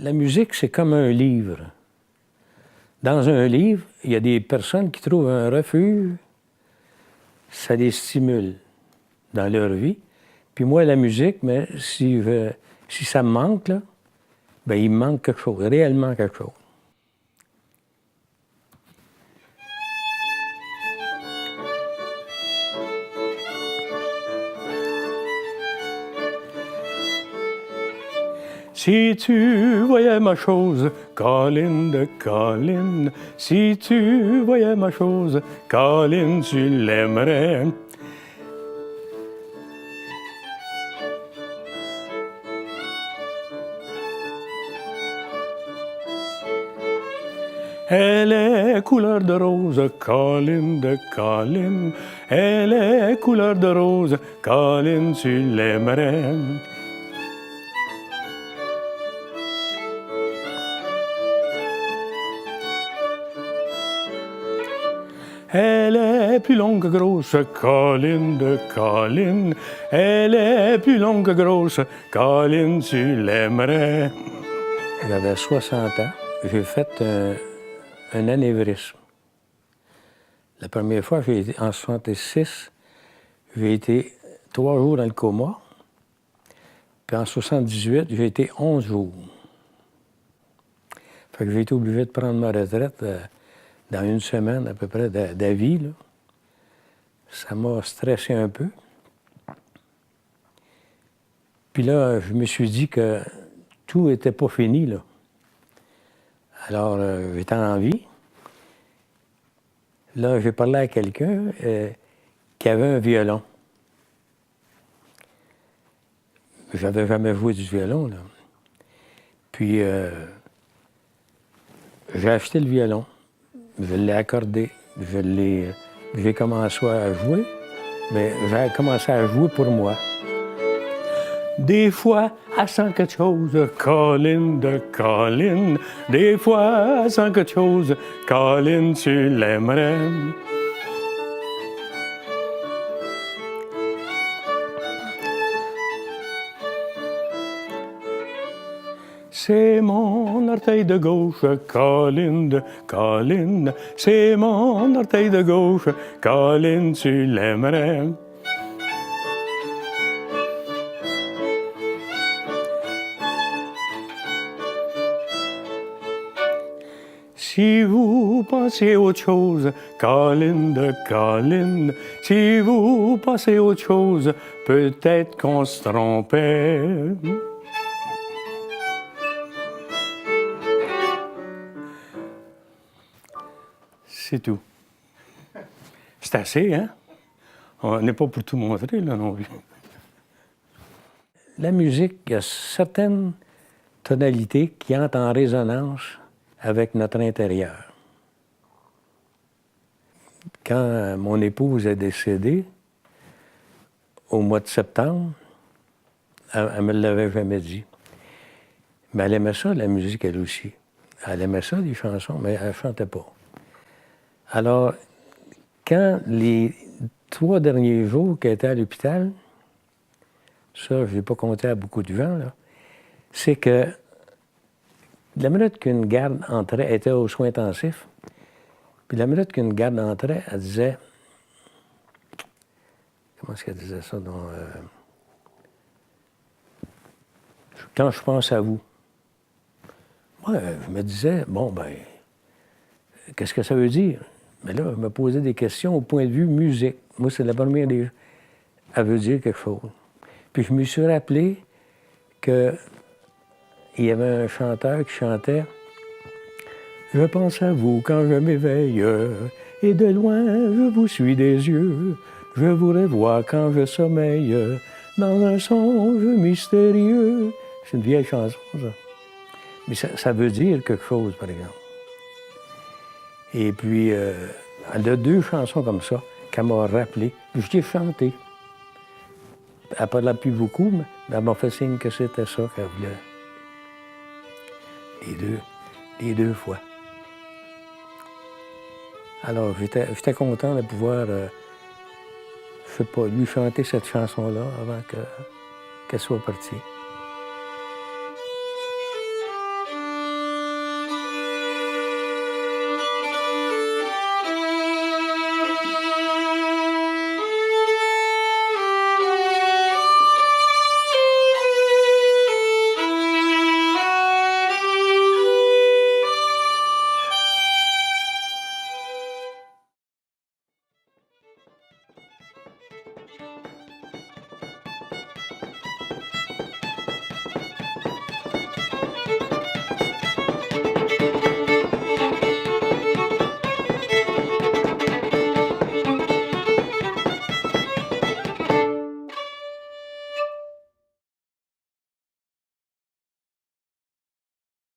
La musique, c'est comme un livre. Dans un livre, il y a des personnes qui trouvent un refuge, ça les stimule dans leur vie. Puis moi, la musique, mais si ça me manque, là, ben, il me manque quelque chose, réellement quelque chose. Si tu voyais ma chose, Colline de Colline, si tu voyais ma chose, Colline, tu l'aimerais. Elle est couleur de rose, Colline de Colline, elle est couleur de rose, Colline, tu l'aimerais. Elle est plus longue que grosse, Colline de Colline. Elle est plus longue que grosse, Colline, tu l'aimerais. J'avais 60 ans. J'ai fait un anévrisme. La première fois, en 66, j'ai été 3 jours dans le coma. Puis en 78, j'ai été 11 jours. Fait que j'ai été obligé de prendre ma retraite dans une semaine à peu près d'avis, là. Ça m'a stressé un peu. Puis là, je me suis dit que tout n'était pas fini, là. Alors, j'étais en vie. Là, j'ai parlé à quelqu'un qui avait un violon. J'avais jamais joué du violon, là. Puis, j'ai acheté le violon. Je l'ai accordé. J'ai commencé à jouer, mais j'ai commencé à jouer pour moi. Des fois, elle sent quelque chose, Colline de Colline. Des fois, elle sent quelque chose, Colline, tu l'aimerais. C'est mon orteil de gauche, Colline de Colline. C'est mon orteil de gauche, Colline, tu l'aimerais. Si vous pensez autre chose, Colline de Colline, si vous pensez autre chose, peut-être qu'on se trompait. C'est tout. C'est assez, hein? On n'est pas pour tout montrer, là, non plus. La musique, il y a certaines tonalités qui entrent en résonance avec notre intérieur. Quand mon épouse est décédée, au mois de septembre, elle ne me l'avait jamais dit. Mais elle aimait ça, la musique, elle aussi. Elle aimait ça, les chansons, mais elle ne chantait pas. Alors, quand les 3 derniers jours qu'elle était à l'hôpital, ça, je n'ai pas compté à beaucoup de gens, là, c'est que la minute qu'une garde entrait, elle était aux soins intensifs, puis la minute qu'une garde entrait, elle disait... Comment est-ce qu'elle disait ça? Donc, quand je pense à vous. Moi, je me disais, bon, ben, qu'est-ce que ça veut dire? Mais là, je me posais des questions au point de vue musique. Moi, c'est la première des... Elle veut dire quelque chose. Puis je me suis rappelé qu'il y avait un chanteur qui chantait « Je pense à vous quand je m'éveille, et de loin je vous suis des yeux. Je vous revois quand je sommeille, dans un songe mystérieux. » C'est une vieille chanson, ça. Mais ça veut dire quelque chose, par exemple. Et puis, elle a 2 chansons comme ça qu'elle m'a rappelé. Puis je l'ai chanté. Elle ne parlait plus beaucoup, mais elle m'a fait signe que c'était ça qu'elle voulait. Les deux fois. Alors, j'étais content de pouvoir, je sais pas, lui chanter cette chanson-là avant qu'elle soit partie.